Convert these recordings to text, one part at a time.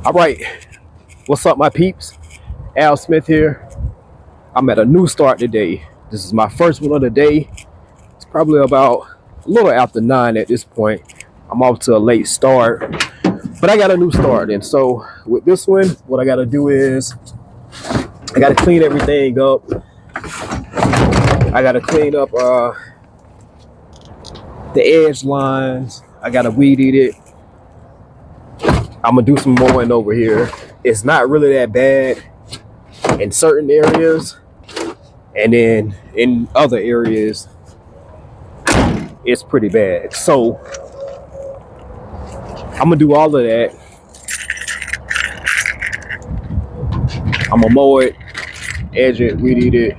All right, what's up, my peeps? Al Smith here. I'm at a new start today. This is my first one of the day. It's probably about a little after 9 at this point. I'm off to a late start, but I got a new start. And so with this one, what I got to do is I got to clean everything up. I got to clean up the edge lines. I got to weed eat it. I'm going to do some mowing over here. It's not really that bad in certain areas. And then in other areas, it's pretty bad. So I'm gonna do all of that. I'm gonna mow it, edge it, weed eat it,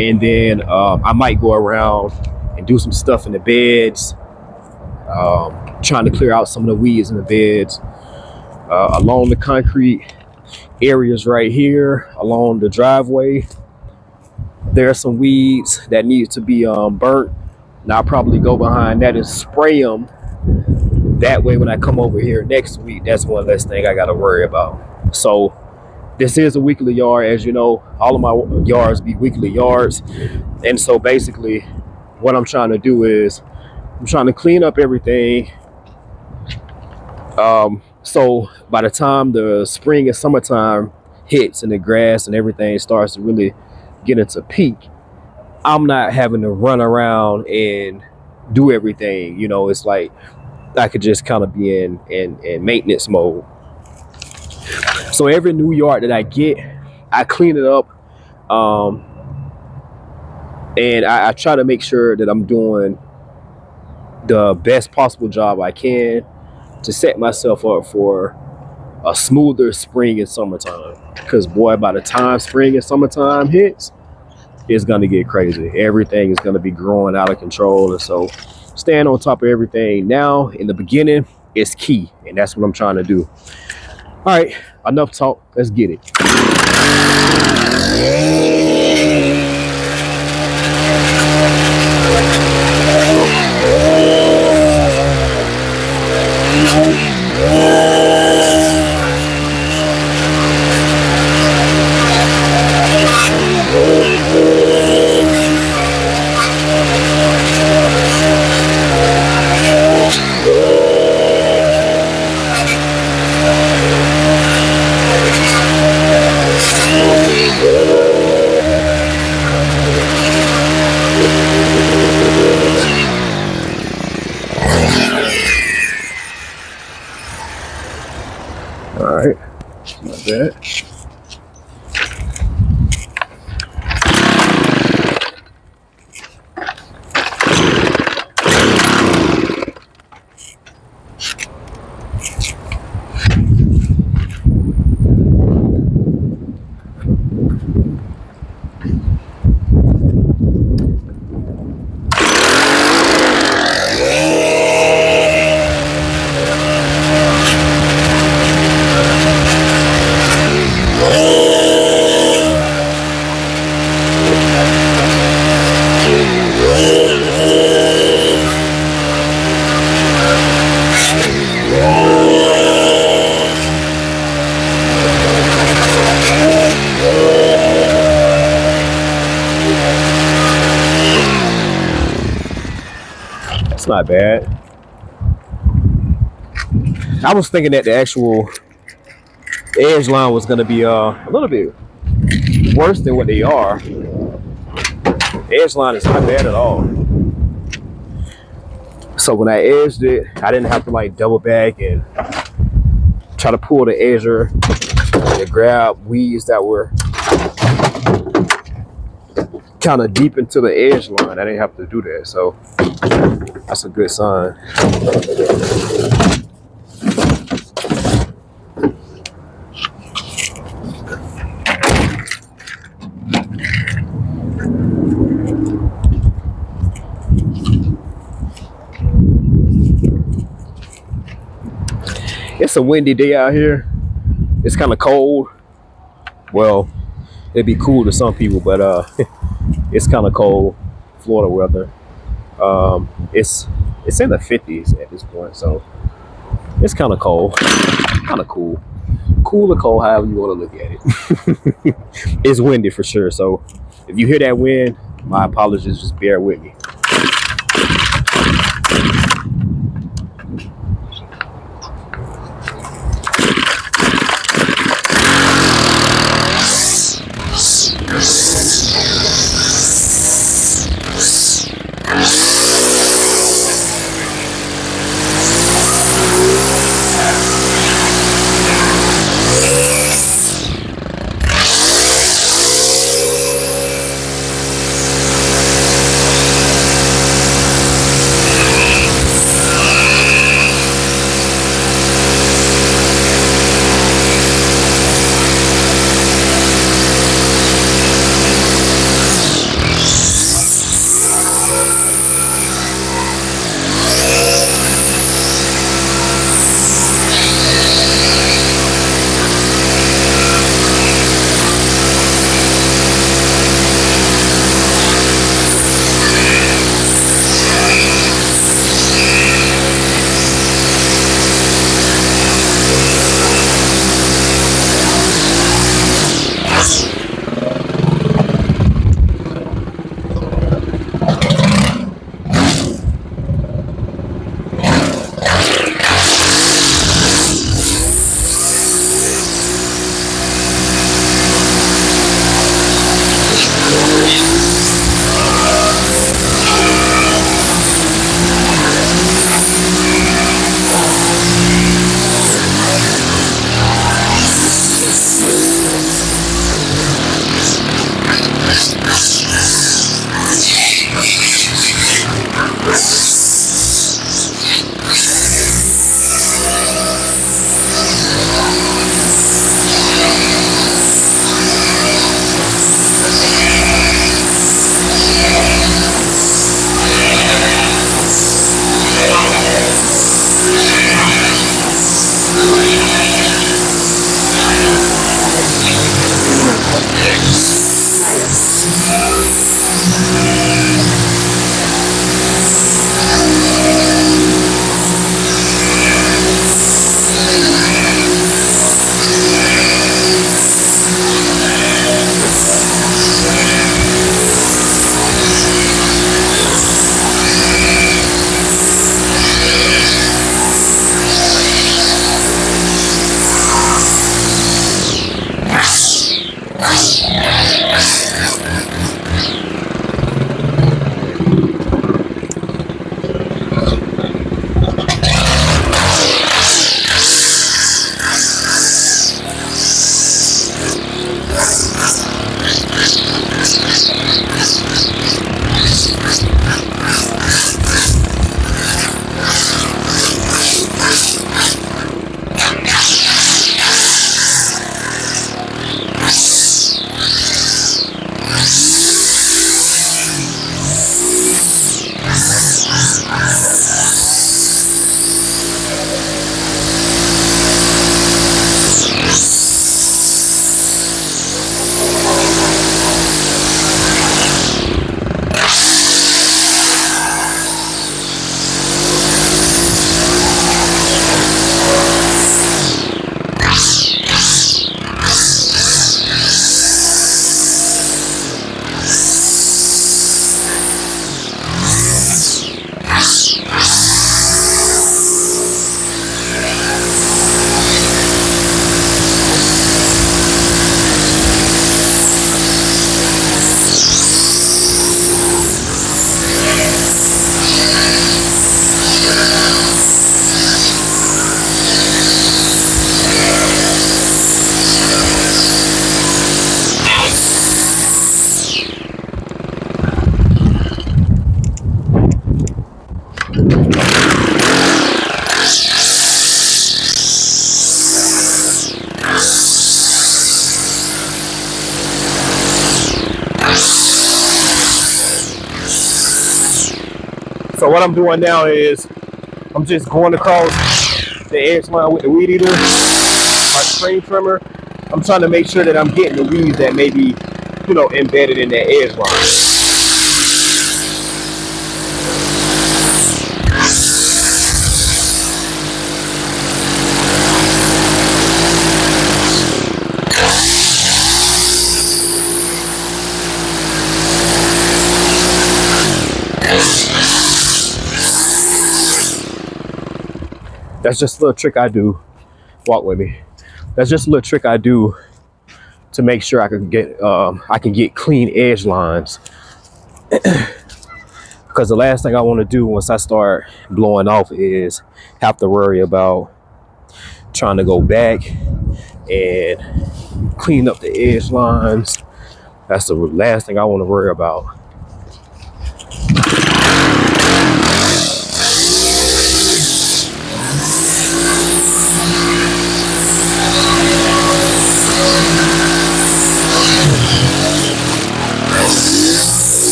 and then I might go around and do some stuff in the beds, trying to clear out some of the weeds in the beds, along the concrete areas right here, along the driveway. There are some weeds that need to be burnt. And I'll probably go behind that and spray them. That way, when I come over here next week, that's one less thing I got to worry about. So this is a weekly yard. As you know, all of my yards be weekly yards. And so basically what I'm trying to do is I'm trying to clean up everything. So by the time the spring and summertime hits and the grass and everything starts to really get into peak, I'm not having to run around and do everything. You know, it's like I could just kind of be in maintenance mode. So every new yard that I get, I clean it up, and I try to make sure that I'm doing the best possible job I can to set myself up for a smoother spring and summertime. Because boy, by the time spring and summertime hits, it's gonna get crazy. Everything is gonna be growing out of control, and so staying on top of everything now in the beginning is key, and that's what I'm trying to do. All right, enough talk. Let's get it. All right, not bad. It's not bad. I was thinking that the actual edge line was going to be a little bit worse than what they are. The edge line is not bad at all. So when I edged it, I didn't have to like double back and try to pull the edger and grab weeds that were kind of deep into the edge line. I didn't have to do that. So that's a good sign. It's a windy day out here. It's kind of cold. Well, it'd be cool to some people, but it's kind of cold. Florida weather. It's in the 50s at this point, so It's kind of cold, kind of cool. Cool or cold, however you want to look at it. It's windy for sure. So if you hear that wind, my apologies. Just bear with me. So what I'm doing now is I'm just going across the edge line with the weed eater, my string trimmer. I'm trying to make sure that I'm getting the weeds that may be, embedded in that edge line. That's just a little trick I do. Walk with me. That's just a little trick I do to make sure I can get clean edge lines. Because the last thing I want to do once I start blowing off is have to worry about trying to go back and clean up the edge lines. That's the last thing I want to worry about.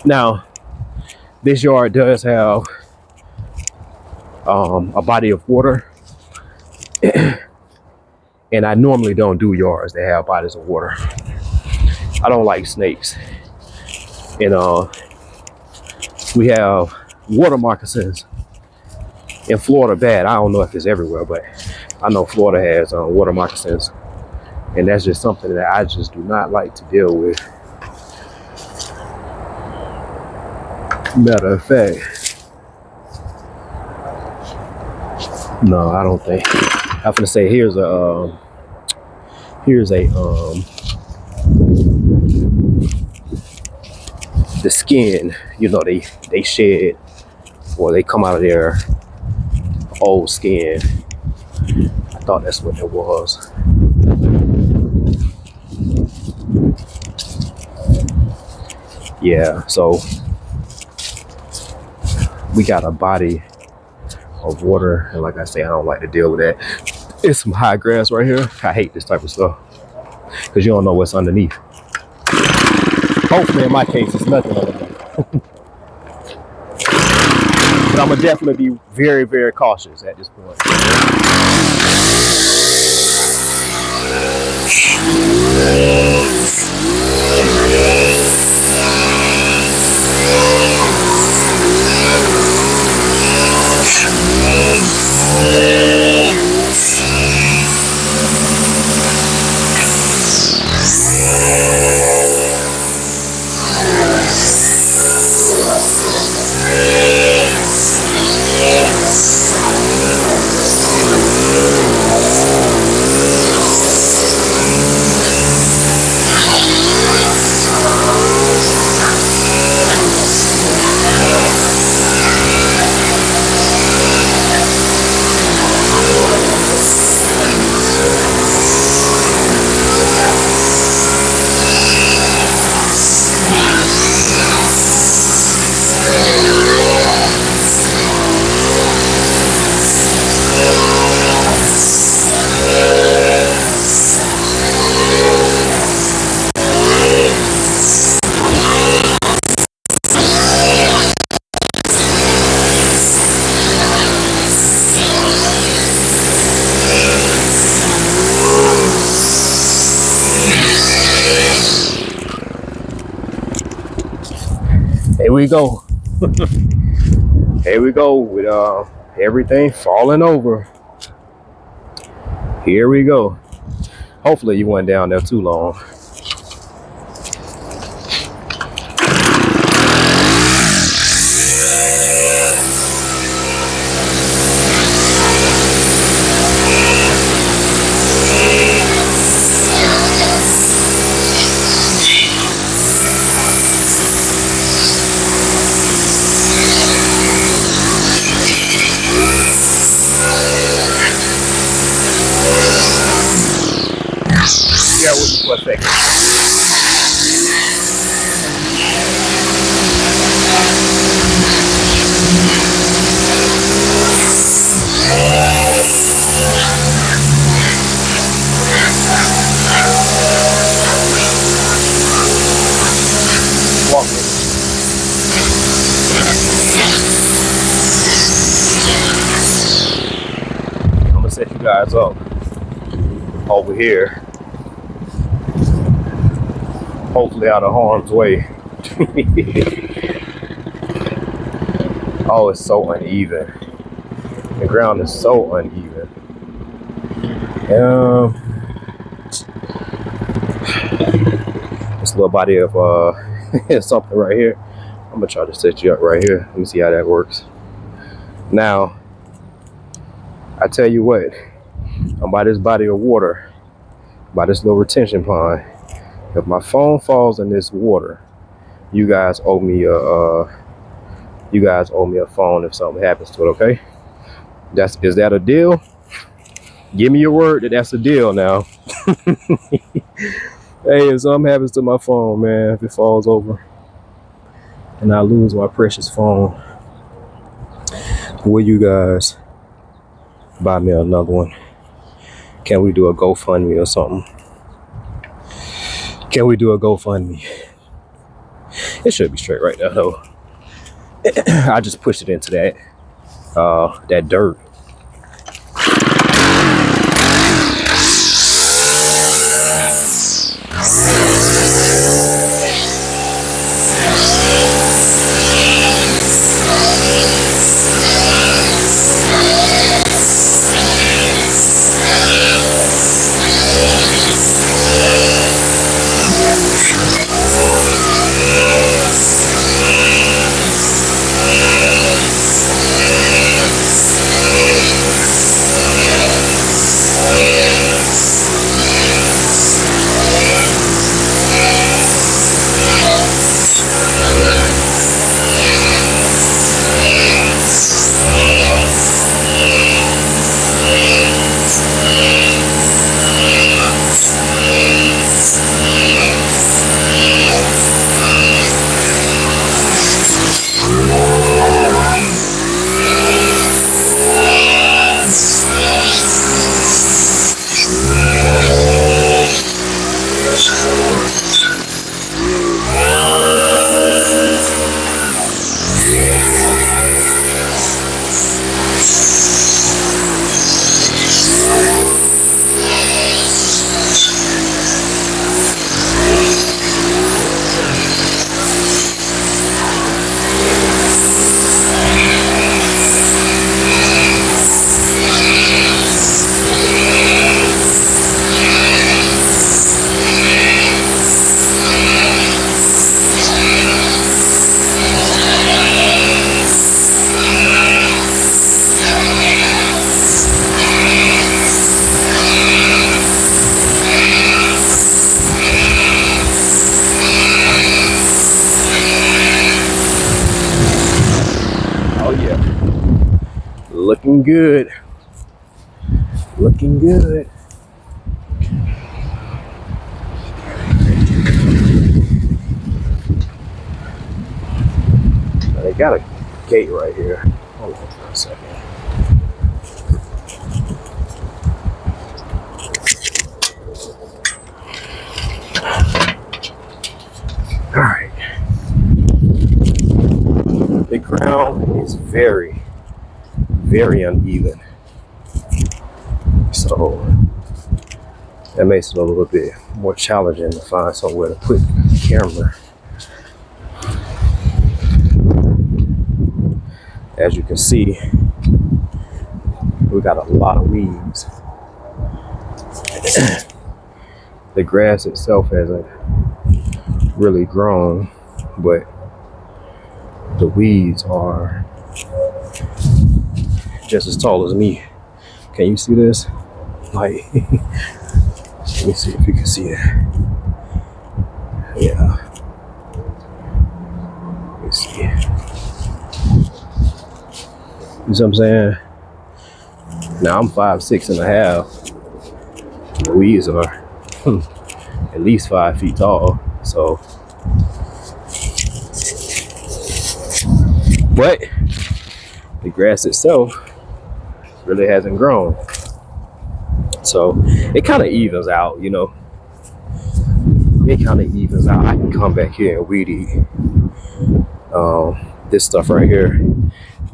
Now, this yard does have a body of water, and I normally don't do yards that have bodies of water. I don't like snakes, and we have water moccasins in Florida. Bad. I don't know if it's everywhere, but I know Florida has water moccasins, and that's just something that I just do not like to deal with. Matter of fact, no, I don't think. I'm gonna say here's a the skin. You know, they shed or they come out of their old skin. I thought that's what it was. Yeah, so we got a body of water, and like I say, I don't like to deal with that. It's some high grass right here. I hate this type of stuff because you don't know what's underneath. Hopefully in my case it's nothing underneath. But I'm gonna definitely be very, very cautious at this point. Here we go. Here we go with everything falling over. Here we go. Hopefully you weren't down there too long. Yeah, with me for a second. Walk with me. I'm gonna set you guys guys up over here. Hopefully out of harm's way. Oh, it's so uneven. The ground is so uneven. This little body of something right here. I'm gonna try to set you up right here. Let me see how that works. Now, I tell you what, I'm by this body of water, by this little retention pond. If my phone falls in this water, you guys owe me a phone if something happens to it. Okay? Is that a deal? Give me your word that that's a deal now. Hey, if something happens to my phone, man, if it falls over and I lose my precious phone, will you guys buy me another one? Can we do a GoFundMe or something? Can we do a GoFundMe? It should be straight right now, though. I just pushed it into that dirt. Looking good. Looking good. They got a gate right here. Hold on for a second. All right. The ground is very, very uneven. So that makes it a little bit more challenging to find somewhere to put the camera. As you can see, we got a lot of weeds. The grass itself hasn't really grown, but the weeds are just as tall as me. Can you see this? Like, let me see if you can see it. Yeah. Let me see. You see what I'm saying? Now I'm 5'6.5". The weeds are at least 5 feet tall. So, but the grass itself really hasn't grown. So it kind of evens out, you know. It kind of evens out. I can come back here and weed eat this stuff right here.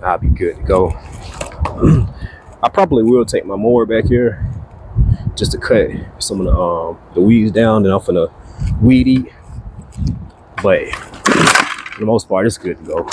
I'll be good to go. I probably will take my mower back here just to cut some of the weeds down, and I'm finna weed eat. But for the most part, it's good to go.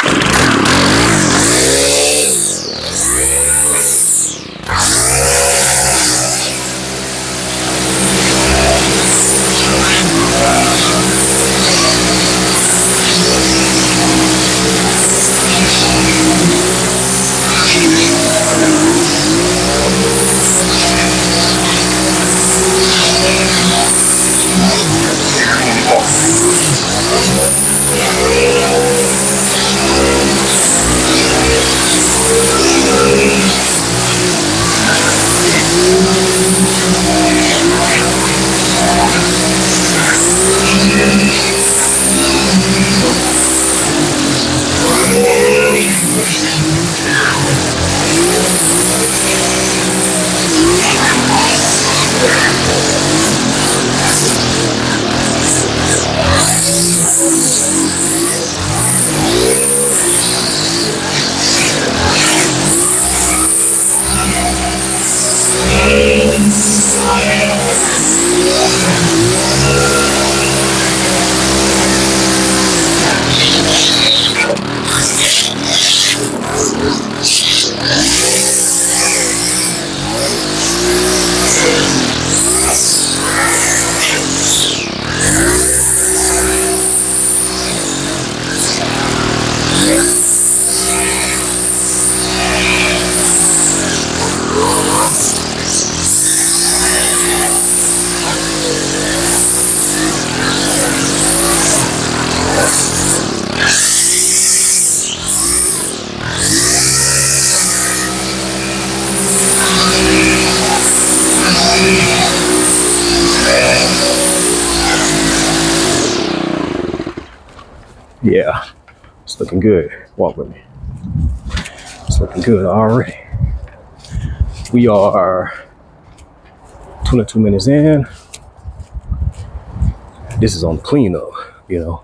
Yeah, it's looking good. Walk with me. It's looking good already. We are 22 minutes in. This is on the cleanup, you know.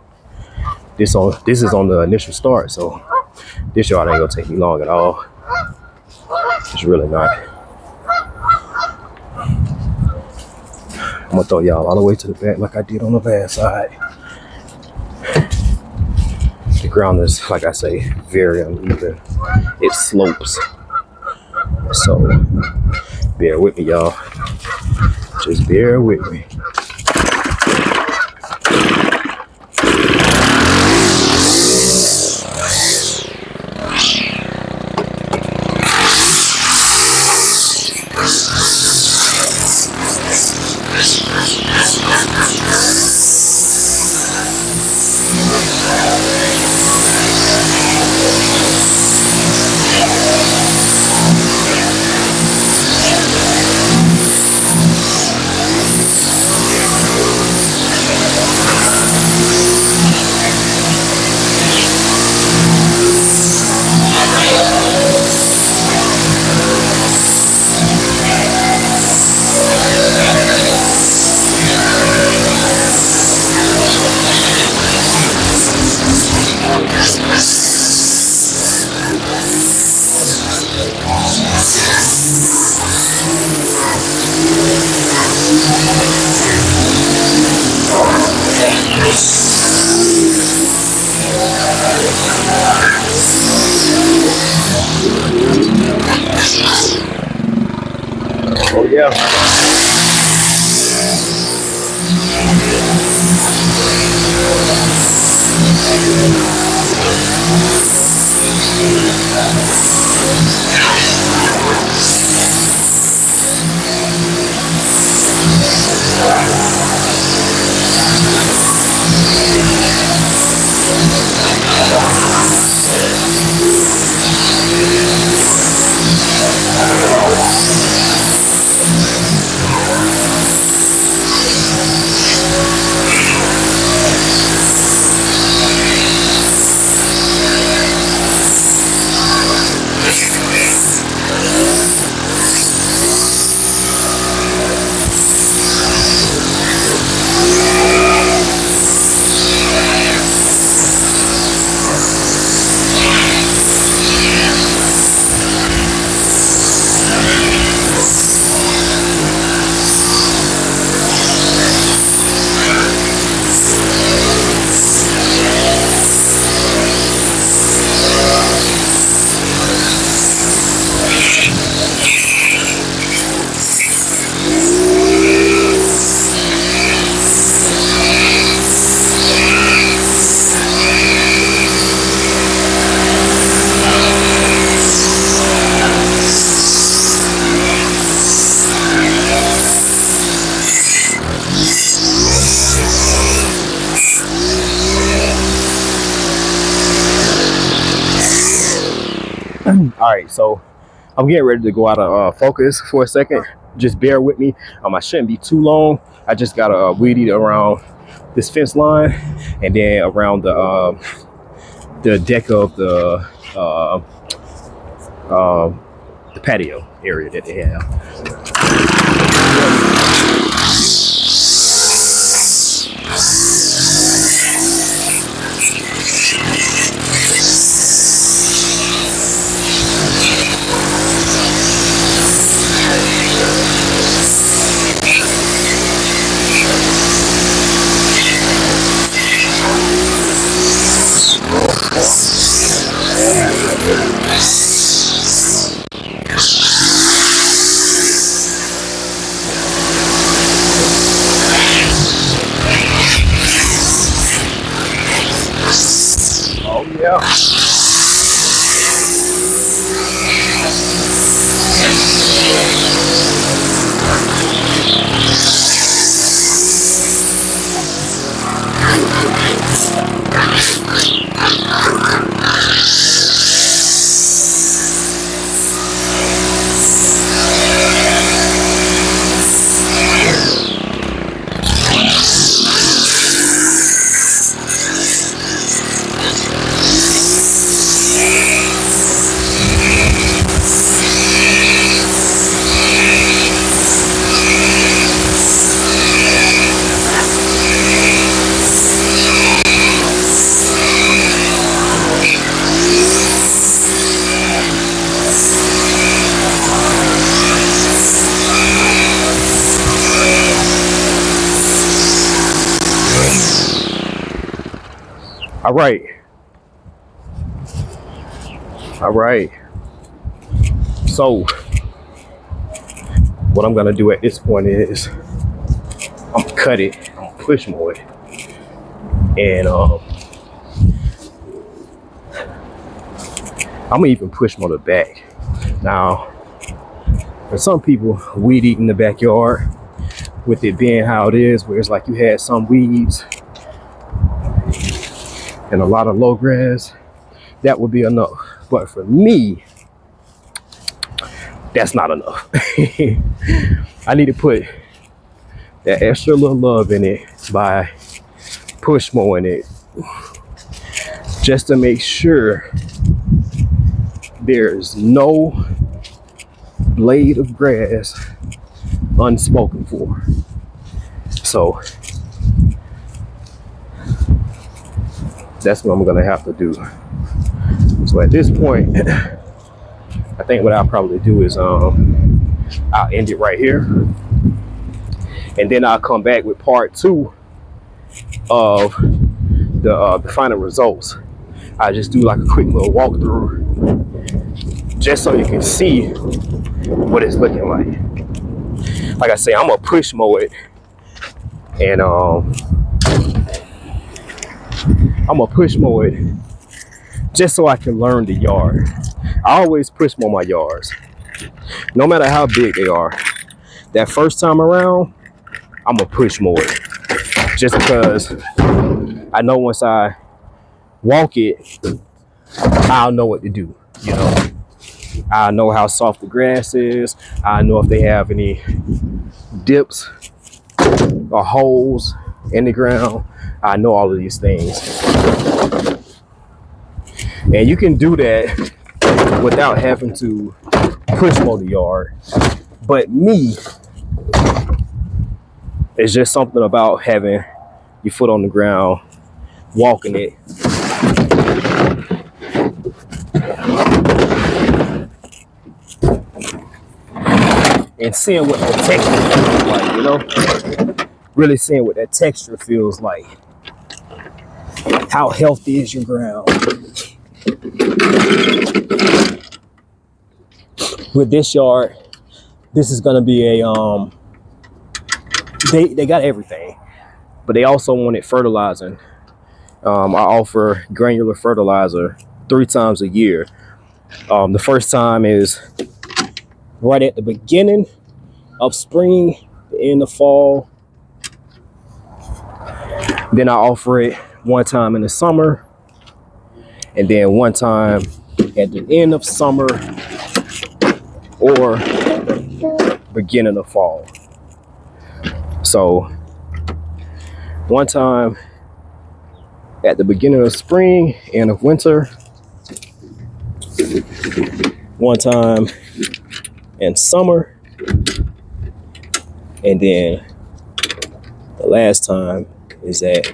This is on the initial start, so this yard ain't gonna take me long at all. It's really not. I'm gonna throw y'all all the way to the back like I did on the last side. The ground is, like I say, very uneven. It slopes. So bear with me, y'all. Just bear with me. Oh yeah. All right, so I'm getting ready to go out of focus for a second. Just bear with me. I shouldn't be too long. I just got to weed eat around this fence line and then around the deck of uh, the patio area that they have. Oh yeah. All right. All right. So what I'm gonna do at this point is I'm gonna cut it, I'm gonna push more it, and I'm gonna even push more the back. Now, for some people, weed eat in the backyard, with it being how it is, where it's like you had some weeds and a lot of low grass, that would be enough. But for me, that's not enough. I need to put that extra little love in it by push mowing it, just to make sure there's no blade of grass unspoken for. So that's what I'm gonna have to do. So at this point, I think what I'll probably do is I'll end it right here, and then I'll come back with part 2 of the final results. I just do like a quick little walkthrough, just so you can see what it's looking like. Like I say, I'm gonna push mow it, and I'm gonna push mow it just so I can learn the yard. I always push mow my yards, no matter how big they are. That first time around, I'm gonna push mow it, just because I know once I walk it, I'll know what to do. You know, I know how soft the grass is. I know if they have any dips or holes in the ground. I know all of these things, and you can do that without having to push mow the yard. But me, it's just something about having your foot on the ground, walking it, and seeing what the texture feels like, you know? Really seeing what that texture feels like. How healthy is your ground? With this yard, this is gonna be a they got everything, but they also wanted fertilizing. I offer granular fertilizer 3 times a year. The first time is right at the beginning of spring, the end of fall. Then I offer it 1 time in the summer, and then 1 time at the end of summer or beginning of fall. So one time at the beginning of spring, end of winter, one time in summer, and then the last time is at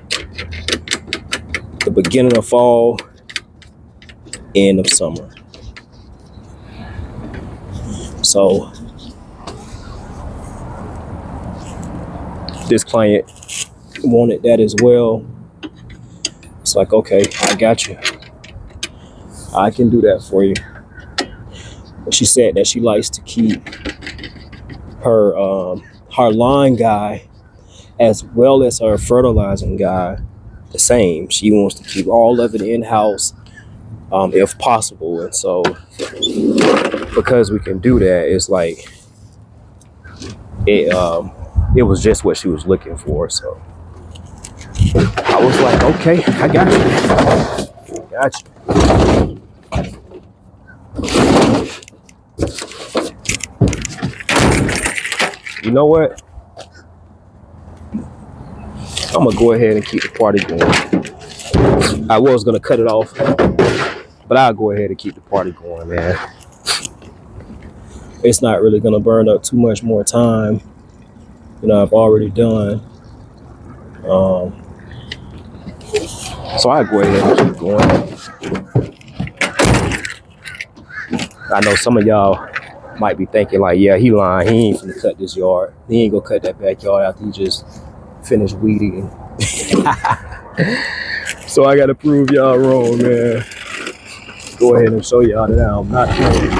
the beginning of fall, end of summer. So this client wanted that as well. It's like, okay, I got you. I can do that for you. But she said that she likes to keep her line guy as well as her fertilizing guy the same. She wants to keep all of it in-house if possible. And so because we can do that, it's like it was just what she was looking for. So I was like, okay, I got you. Got you. You know what? I'm gonna go ahead and keep the party going. I was gonna cut it off, but I'll go ahead and keep the party going, man. It's not really gonna burn up too much more time than I've already done. So I'll go ahead and keep going. I know some of y'all might be thinking like, yeah, he lying. He ain't finna cut this yard. He ain't gonna cut that backyard after he just finished weeding. So I gotta prove y'all wrong, man. Go ahead and show y'all that I'm not playing.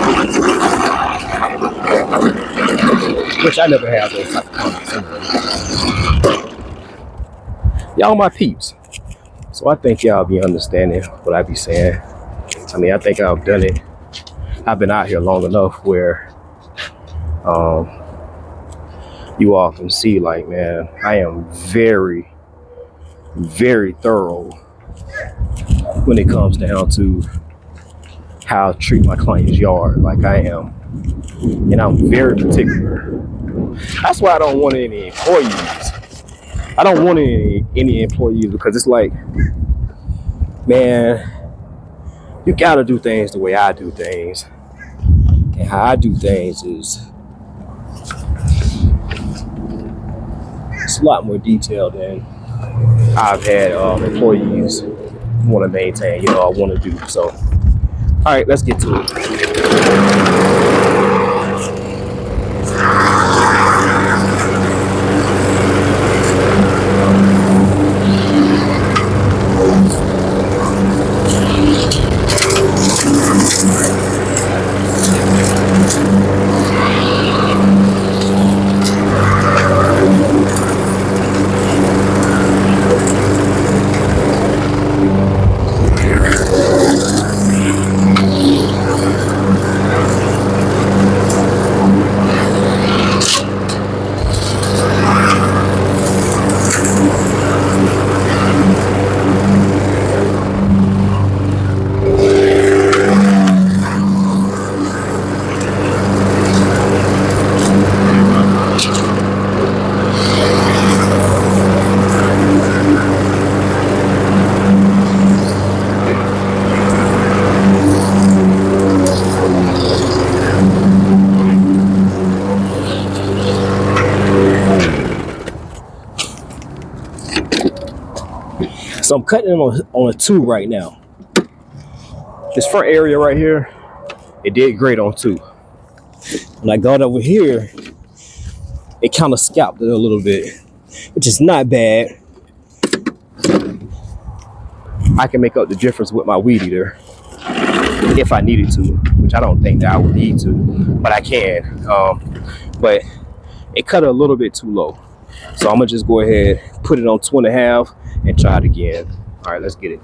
Which I never have those type of comments anyway. Y'all my peeps. So I think y'all be understanding what I be saying. I mean, I think I've done it. I've been out here long enough where you all can see, like, man, I am very, very thorough when it comes down to how I treat my client's yard. Like, I am. And I'm very particular. That's why I don't want any employees. I don't want any employees because it's like, man, you gotta do things the way I do things. And how I do things is it's a lot more detailed than I've had employees want to maintain, I want to do. So, all right, let's get to it. So I'm cutting on a 2 right now. This front area right here, it did great on 2. When I got over here, it kind of scalped it a little bit, which is not bad. I can make up the difference with my weed eater if I needed to, which I don't think that I would need to, but I can. But it cut it a little bit too low. So I'm gonna just go ahead, put it on 2.5 and try it again. All right, let's get it.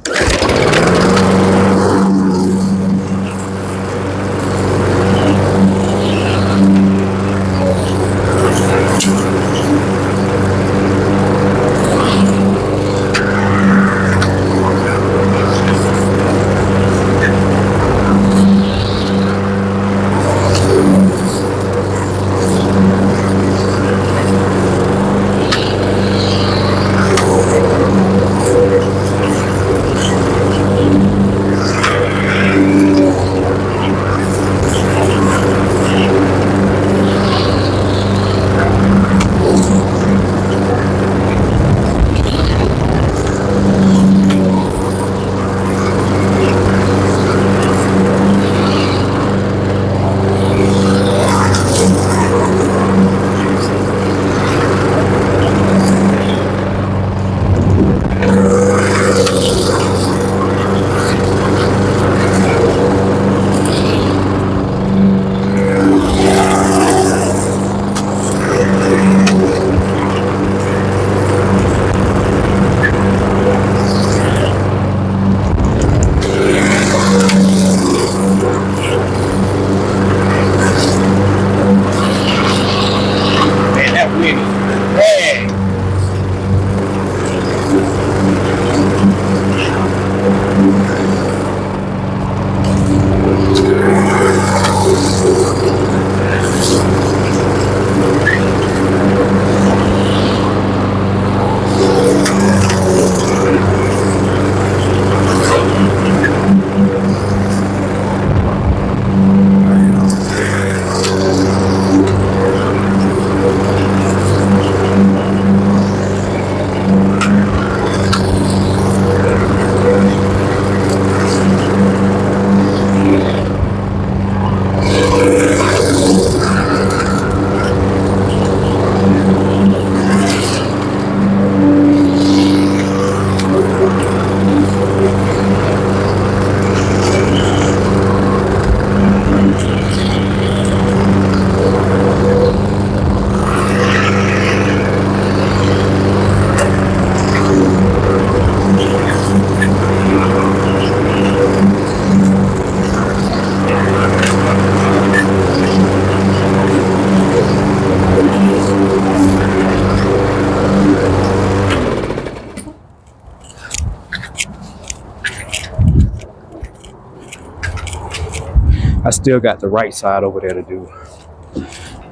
I still got the right side over there to do,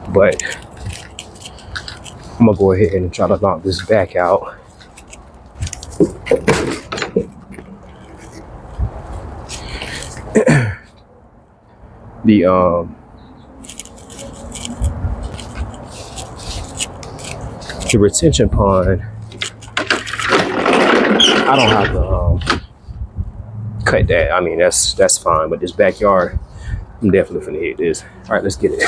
but I'm gonna go ahead and try to knock this back out. The the retention pond, I don't have to cut that. I mean, that's fine. But this backyard, I'm definitely finna hit this. All right, let's get it.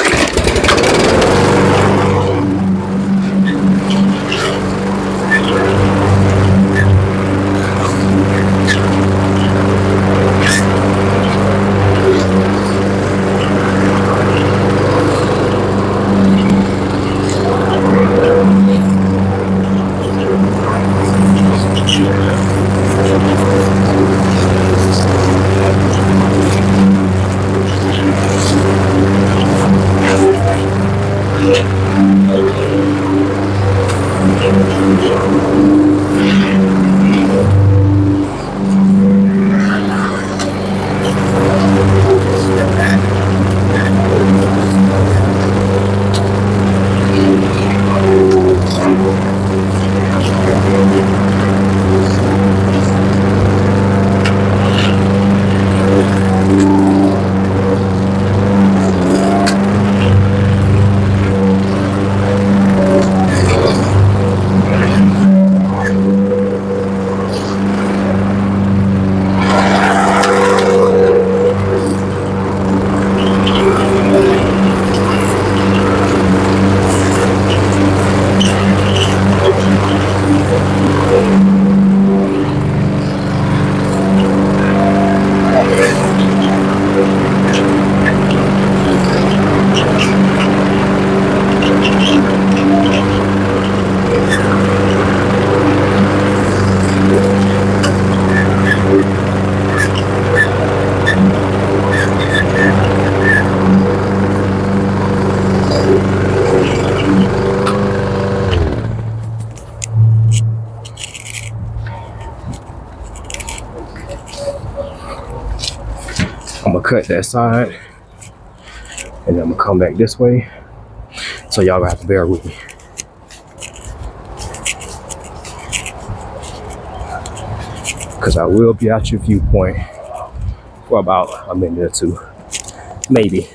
I'm gonna cut that side and then I'm gonna come back this way. So y'all gonna have to bear with me. Cause I will be at your viewpoint for about a minute or two, maybe.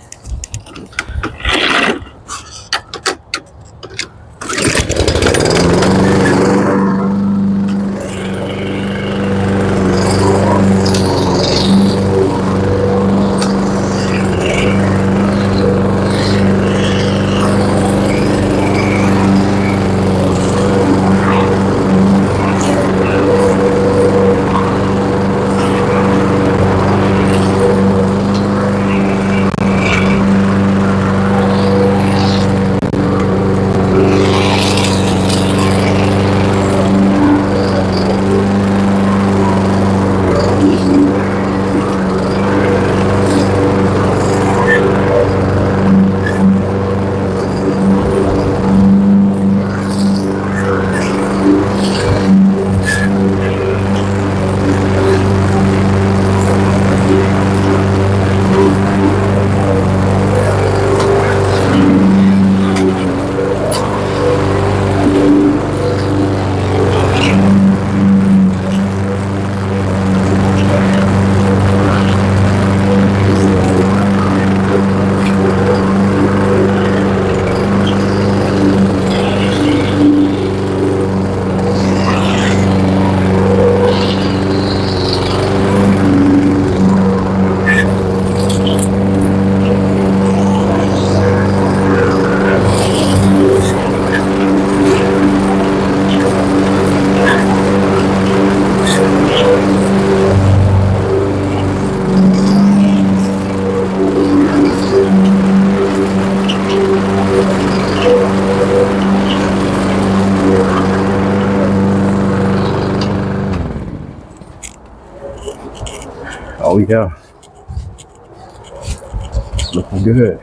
Oh yeah, it's looking good.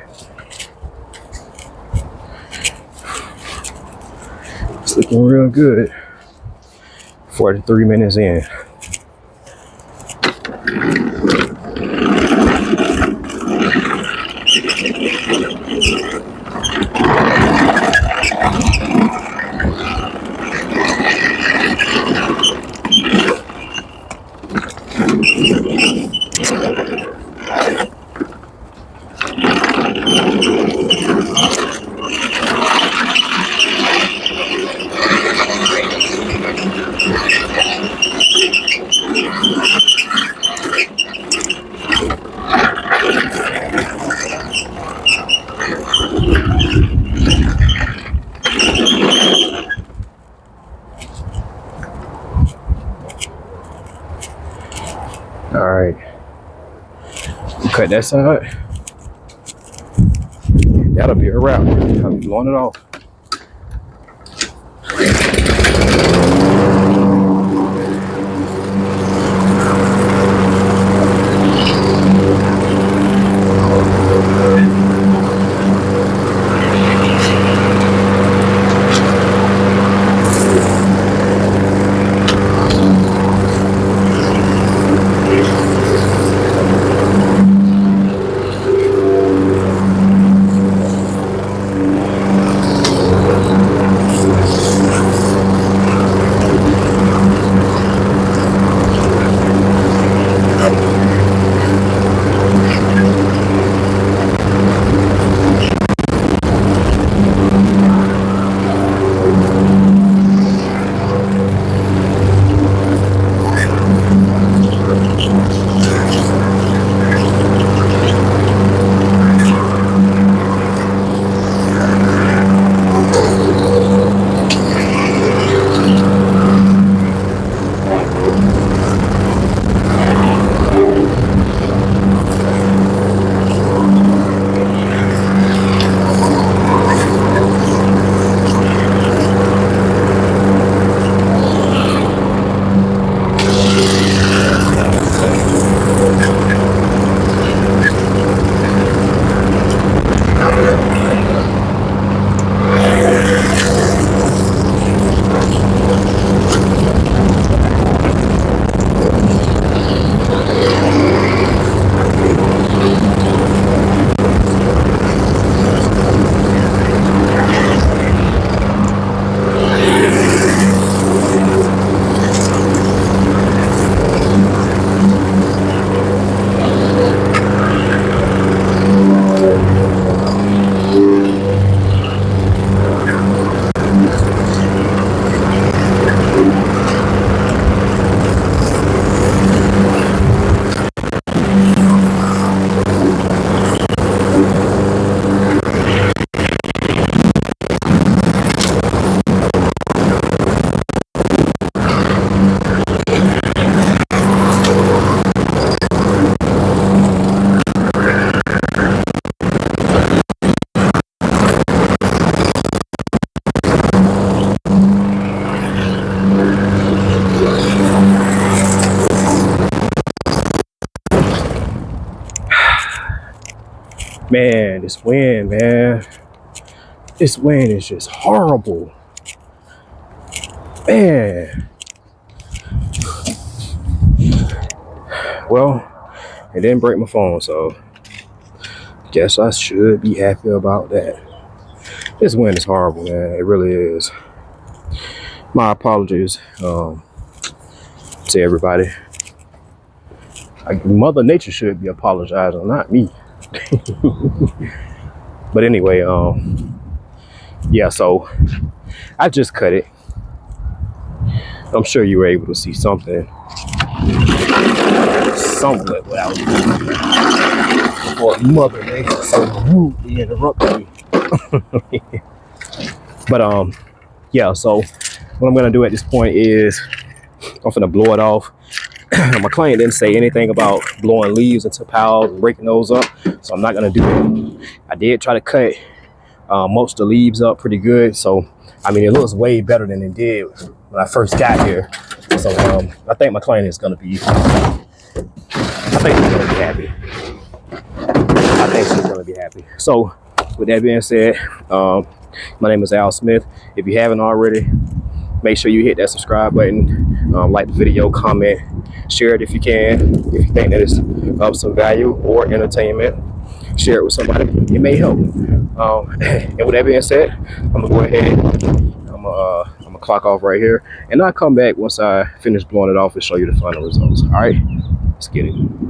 It's looking real good. 43 minutes in. All right, cut that side. That'll be a wrap. I'll be blowing it off. Man, this wind, man. This wind is just horrible. Man. Well, it didn't break my phone, so guess I should be happy about that. This wind is horrible, man. It really is. My apologies to everybody. Mother Nature should be apologizing, not me. But anyway, yeah, so I just cut it. I'm sure you were able to see something somewhat without before Mother Nature so rudely interrupted me. But yeah, so what I'm gonna do at this point is I'm gonna blow it off. My client didn't say anything about blowing leaves into piles and breaking those up, so I'm not gonna do it. I did try to cut most of the leaves up pretty good, so I mean it looks way better than it did when I first got here. So I think my client is gonna be, I think she's gonna be happy. I think she's gonna be happy. So with that being said, my name is Al Smith. If you haven't already, make sure you hit that subscribe button, like the video, comment, share it if you can, if you think that it's of some value or entertainment. share it with somebody. It may help. And with that being said, I'm gonna go ahead. I'm gonna clock off right here, and I'll come back once I finish blowing it off and show you the final results. All right, let's get it.